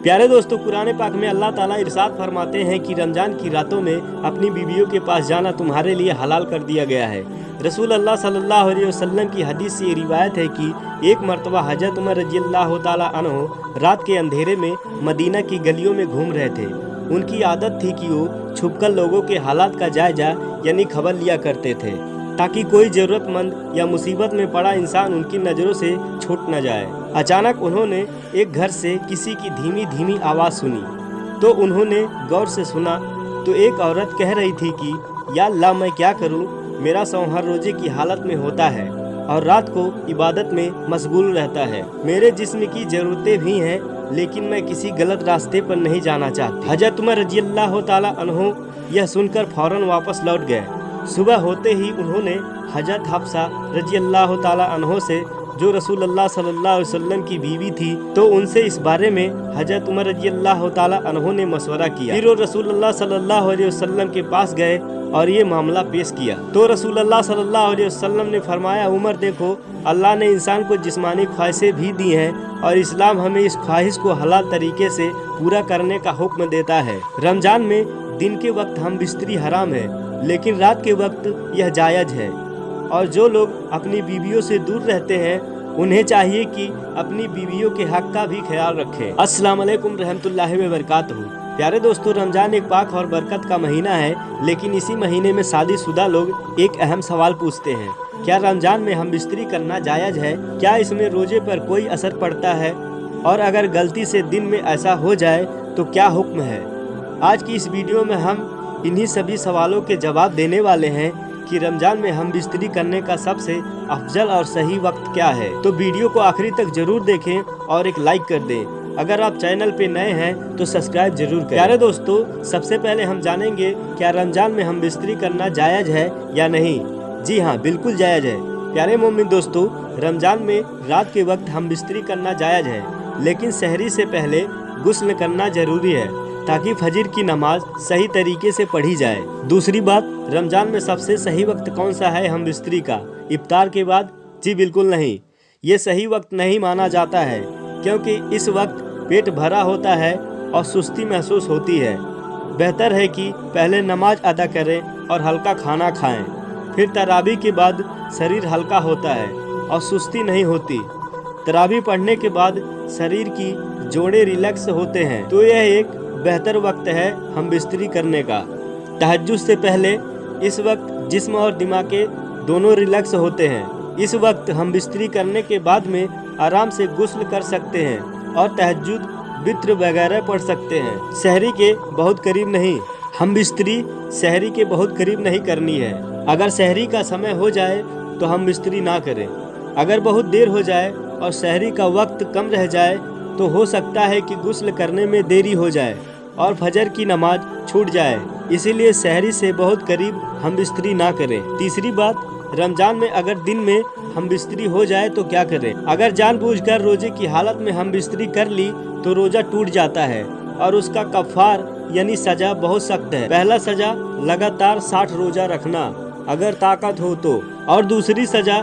प्यारे दोस्तों, कुरान पाक में अल्लाह ताला इरशाद फरमाते हैं कि रमज़ान की रातों में अपनी बीवियों के पास जाना तुम्हारे लिए हलाल कर दिया गया है। रसूल अल्लाह सल्लल्लाहु अलैहि वसल्लम की हदीस से ये रिवायत है कि एक मरतबा हज़रत उमर रज़ियल्लाहु ताला अन्हु रात के अंधेरे में मदीना की गलियों में घूम रहे थे। उनकी आदत थी कि वो छुपकर लोगों के हालात का जायजा यानी खबर लिया करते थे, ताकि कोई ज़रूरतमंद या मुसीबत में पड़ा इंसान उनकी नज़रों से छूट न जाए। अचानक उन्होंने एक घर से किसी की धीमी धीमी आवाज़ सुनी, तो उन्होंने गौर से सुना तो एक औरत कह रही थी कि या अल्लाह, मैं क्या करूं? मेरा शौहर रोजे की हालत में होता है और रात को इबादत में मशगूल रहता है। मेरे जिस्म की ज़रूरतें भी हैं, लेकिन मैं किसी गलत रास्ते पर नहीं जाना चाहती। हज़रत उमर रज़ियल्लाहु ताला अन्हु यह सुनकर फ़ौरन वापस लौट गए। सुबह होते ही उन्होंने हज़रत हफ्सा रज़ियल्लाहु ताला अन्हो से, जो रसूलुल्लाह सल्लल्लाहु अलैहि वसल्लम की बीवी थी, तो उनसे इस बारे में हज़रत उमर रज़ियल्लाहु ताला अन्हो ने मशवरा किया। फिर वो रसूलुल्लाह सल्लल्लाहु अलैहि वसल्लम के पास गए और ये मामला पेश किया। तो रसूलुल्लाह सल्लल्लाहु अलैहि वसल्लम ने फरमाया, उमर देखो, अल्लाह ने इंसान को जिस्मानी ख्वाहिशें भी दी हैं और इस्लाम हमें इस ख्वाहिश को हलाल तरीके से पूरा करने का हुक्म देता है। रमज़ान में दिन के वक्त हम बिस्तरी हराम है, लेकिन रात के वक्त यह जायज़ है। और जो लोग अपनी बीवियों से दूर रहते हैं, उन्हें चाहिए कि अपनी बीवियों के हक का भी ख्याल रखें। अस्सलाम वालेकुम रहमतुल्लाहि व बरकातहू। प्यारे दोस्तों, रमज़ान एक पाक और बरकत का महीना है, लेकिन इसी महीने में शादीशुदा लोग एक अहम सवाल पूछते हैं, क्या रमज़ान में हम बिस्तरी करना जायज़ है? क्या इसमें रोजे पर कोई असर पड़ता है? और अगर गलती से दिन में ऐसा हो जाए तो क्या हुक्म है? आज की इस वीडियो में हम इन्हीं सभी सवालों के जवाब देने वाले हैं कि रमज़ान में हम बिस्तरी करने का सबसे अफजल और सही वक्त क्या है। तो वीडियो को आखिरी तक जरूर देखें और एक लाइक कर दें। अगर आप चैनल पे नए हैं तो सब्सक्राइब जरूर करें। प्यारे दोस्तों, सबसे पहले हम जानेंगे क्या रमज़ान में हम बिस्तरी करना जायज़ है या नहीं। जी हाँ, बिल्कुल जायज़ है। प्यारे मोमिन दोस्तों, रमज़ान में रात के वक्त हम बिस्तरी करना जायज़ है, लेकिन सहरी से पहले गुस्ल करना जरूरी है, ताकि फजर की नमाज सही तरीके से पढ़ी जाए। दूसरी बात, रमज़ान में सबसे सही वक्त कौन सा है हम बिस्तरी का? इफ्तार के बाद? जी बिल्कुल नहीं, ये सही वक्त नहीं माना जाता है, क्योंकि इस वक्त पेट भरा होता है और सुस्ती महसूस होती है। बेहतर है कि पहले नमाज अदा करें और हल्का खाना खाएं। फिर तरावी के बाद शरीर हल्का होता है और सुस्ती नहीं होती। तरावी पढ़ने के बाद शरीर की जोड़े रिलैक्स होते हैं, तो यह एक बेहतर वक्त है हम बिस्तरी करने का। तहज्जुद से पहले इस वक्त जिस्म और दिमाग के दोनों रिलैक्स होते हैं। इस वक्त हम बिस्तरी करने के बाद में आराम से गुस्ल कर सकते हैं और तहज्जुद, वित्र वगैरह पढ़ सकते हैं। सहरी के बहुत करीब नहीं, हम बिस्तरी सहरी के बहुत करीब नहीं करनी है। अगर सहरी का समय हो जाए तो हम बिस्तरी ना करें। अगर बहुत देर हो जाए और सहरी का वक्त कम रह जाए तो हो सकता है कि गुस्ल करने में देरी हो जाए और फजर की नमाज छूट जाए। इसीलिए सहरी से बहुत करीब हम बिस्तरी ना करें। तीसरी बात, रमज़ान में अगर दिन में हम बिस्तरी हो जाए तो क्या करें? अगर जानबूझकर रोजे की हालत में हम बिस्तरी कर ली तो रोजा टूट जाता है और उसका कफ़ार यानी सजा बहुत सख्त है। पहला सजा लगातार 60 रोजा रखना अगर ताकत हो तो, और दूसरी सजा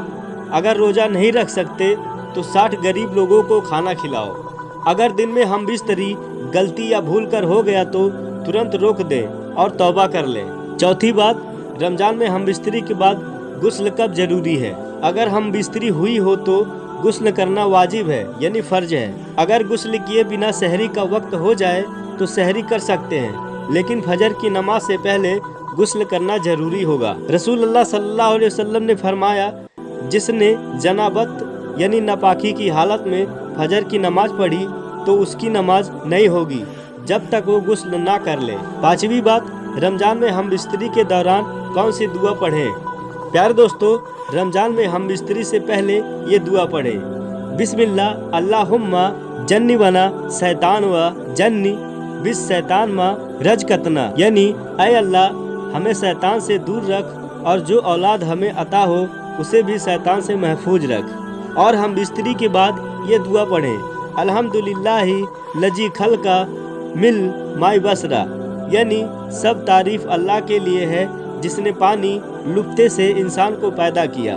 अगर रोजा नहीं रख सकते तो 60 गरीब लोगों को खाना खिलाओ। अगर दिन में हम बिस्तरी गलती या भूल कर हो गया तो तुरंत रोक दें और तौबा कर लें। चौथी बात, रमज़ान में हम बिस्तरी के बाद गुस्ल कब जरूरी है? अगर हम बिस्तरी हुई हो तो गुस्ल करना वाजिब है यानी फ़र्ज है। अगर गुस्ल किए बिना सहरी का वक्त हो जाए तो सहरी कर सकते हैं, लेकिन फजर की नमाज से पहले गुस्ल करना जरूरी होगा। रसूलुल्लाह सल्लल्लाहु अलैहि वसल्लम ने फरमाया, जिसने जनाबत यानी नापाकी की हालत में फजर की नमाज पढ़ी तो उसकी नमाज नहीं होगी जब तक वो गुस्ल ना कर ले। पांचवी बात, रमज़ान में हम बिस्तरी के दौरान कौन सी दुआ पढ़ें? प्यारे दोस्तों, रमज़ान में हम बिस्तरी से पहले ये दुआ पढ़ें, बिस्मिल्लाह अल्लाहुम्मा जन्निबना शैतान व जन्नी बिस शैतान मा रजकतना, यानी ऐ अल्लाह, हमें शैतान से दूर रख और जो औलाद हमें अता हो उसे भी शैतान से महफूज रख। और हम बिस्तरी के बाद ये दुआ पढ़ें, अल्हम्दुलिल्लाहि लजी खलका मिल माई बसरा, यानी सब तारीफ अल्लाह के लिए है जिसने पानी लुप्ते से इंसान को पैदा किया।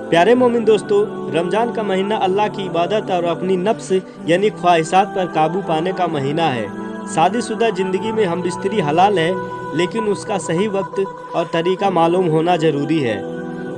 प्यारे मोमिन दोस्तों, रमज़ान का महीना अल्लाह की इबादत और अपनी नफ्स यानी ख्वाहिशात पर काबू पाने का महीना है। शादीशुदा ज़िंदगी में हम बिस्तरी हलाल है, लेकिन उसका सही वक्त और तरीका मालूम होना ज़रूरी है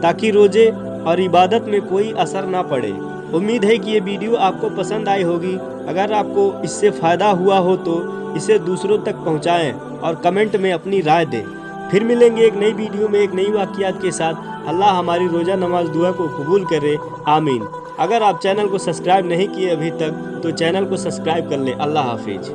ताकि रोज़े और इबादत में कोई असर ना पड़े। उम्मीद है कि ये वीडियो आपको पसंद आई होगी। अगर आपको इससे फ़ायदा हुआ हो तो इसे दूसरों तक पहुंचाएं और कमेंट में अपनी राय दें। फिर मिलेंगे एक नई वीडियो में एक नई वाक़ियात के साथ। अल्लाह हमारी रोज़ा नमाज दुआ को कबूल करे, आमीन। अगर आप चैनल को सब्सक्राइब नहीं किए अभी तक तो चैनल को सब्सक्राइब कर लें। अल्लाह हाफिज़।